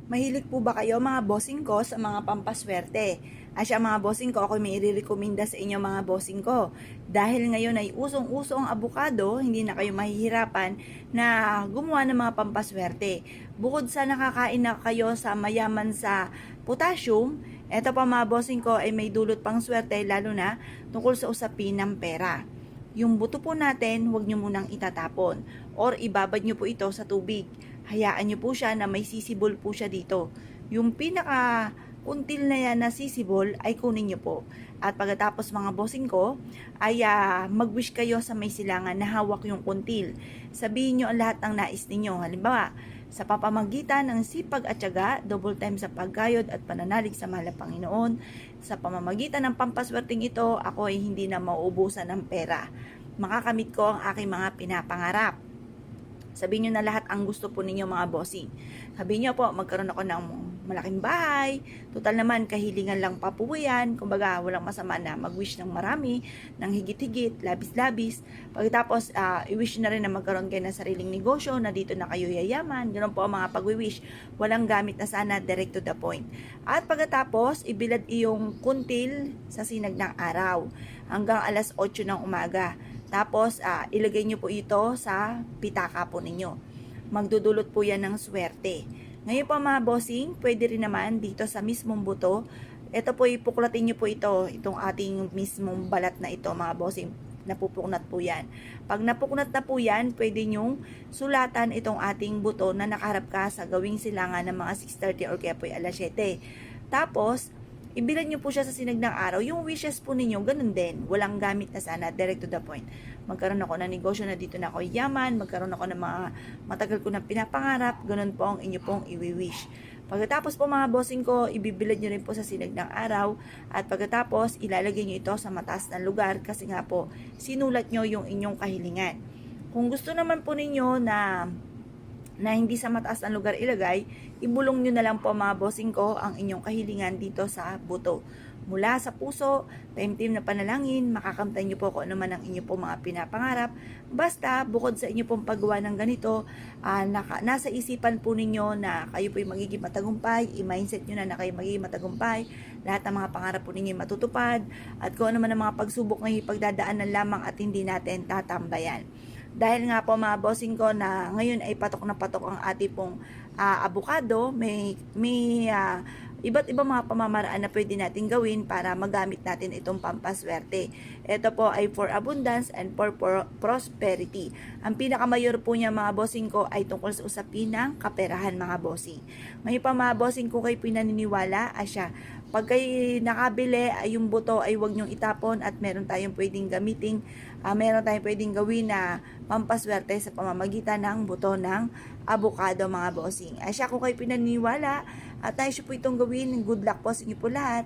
Mahilig po ba kayo mga bossing ko sa mga pampaswerte? Asya mga bossing ko, ako may i-recommenda sa inyo mga bossing ko. Dahil ngayon ay usong-uso ang abukado, hindi na kayo mahihirapan na gumawa ng mga pampaswerte. Bukod sa nakakain na kayo sa mayaman sa potassium, eto pa mga bossing ko ay may dulot pang swerte lalo na tungkol sa usapin ng pera. Yung buto po natin, huwag nyo munang itatapon or ibabad nyo po ito sa tubig. Hayaan nyo po siya na may sisibol po siya dito. Yung pinaka kuntil na yan na sisibol ay kunin nyo po. At pagkatapos mga bossing ko, ay mag-wish kayo sa may silangan na hawak yung kuntil. Sabihin nyo ang lahat ng nais ninyo. Halimbawa, sa papamagitan ng sipag at tiyaga, double time sa pagkayod at pananalig sa mahal na Panginoon, sa pamamagitan ng pampaswerteng ito, ako ay hindi na mauubusan ng pera. Makakamit ko ang aking mga pinapangarap. Sabihin nyo na lahat ang gusto po ninyo mga bossing. Sabihin nyo po, magkaroon ako ng malaking bahay. Total naman, kahilingan lang pa po yan. Kumbaga, walang masama na mag-wish ng marami, ng higit-higit, labis-labis. Pagkatapos, i-wish na rin na magkaroon kayo ng sariling negosyo, na dito na kayo yayaman. Ganun po ang mga pag-wish. Walang gamit na sana, direct to the point. At pagkatapos, ibilad iyong kuntil sa sinag ng araw hanggang alas 8 ng umaga. Tapos, ilagay nyo po ito sa pitaka po ninyo. Magdudulot po yan ng swerte. Ngayon po mga bossing, pwede rin naman dito sa mismong buto. Ito po, ipuklatin nyo po ito, itong ating mismong balat na ito mga bossing. Napupuknat po yan. Pag napuknat na po yan, pwede nyong sulatan itong ating buto na nakaharap ka sa gawing silangan ng mga 6:30 or kaya po alas 7. Tapos, ibilad nyo po siya sa sinag ng araw. Yung wishes po ninyo, ganun din. Walang gamit na sana, direct to the point. Magkaroon ako ng negosyo na dito na ako yaman, magkaroon ako ng mga matagal ko na pinapangarap, ganun po ang inyo pong i-wish. Pagkatapos po mga bossing ko, ibibilad nyo rin po sa sinag ng araw at pagkatapos ilalagay nyo ito sa mataas na lugar kasi nga po sinulat nyo yung inyong kahilingan. Kung gusto naman po ninyo na hindi sa mataas ang lugar ilagay, ibulong nyo na lang po mga bossing ko ang inyong kahilingan dito sa buto. Mula sa puso, taimtim na panalangin, makakamtan nyo po kung ano man ang inyo po mga pinapangarap. Basta, bukod sa inyo pong paggawa ng ganito, nasa isipan po ninyo na kayo po magiging matagumpay, i-mindset nyo na kayo magiging matagumpay, lahat ng mga pangarap po ninyo matutupad, at kung ano man ang mga pagsubok na ipagdadaanan lamang at hindi natin tatambayan. Dahil nga po mga bossing ko na ngayon ay patok na patok ang ating pong abukado, may iba't ibang mga pamamaraan na pwede natin gawin para magamit natin itong pampaswerte. Ito po ay for abundance and for prosperity. Ang pinakamayor po niya mga bossing ko ay tungkol sa usapin ng kaperahan mga bossing. Ngayon pa mga bossing ko kayo pinaniniwala, asya, pag kayo nakabili, ay yung buto ay huwag nyong itapon at meron tayong pwedeng gamitin, meron tayong pwedeng gawin na pampaswerte sa pamamagitan ng buto ng avocado mga bossing. Asya kung kayo pinaniniwala at nais po itong gawin, good luck po sa inyo po lahat.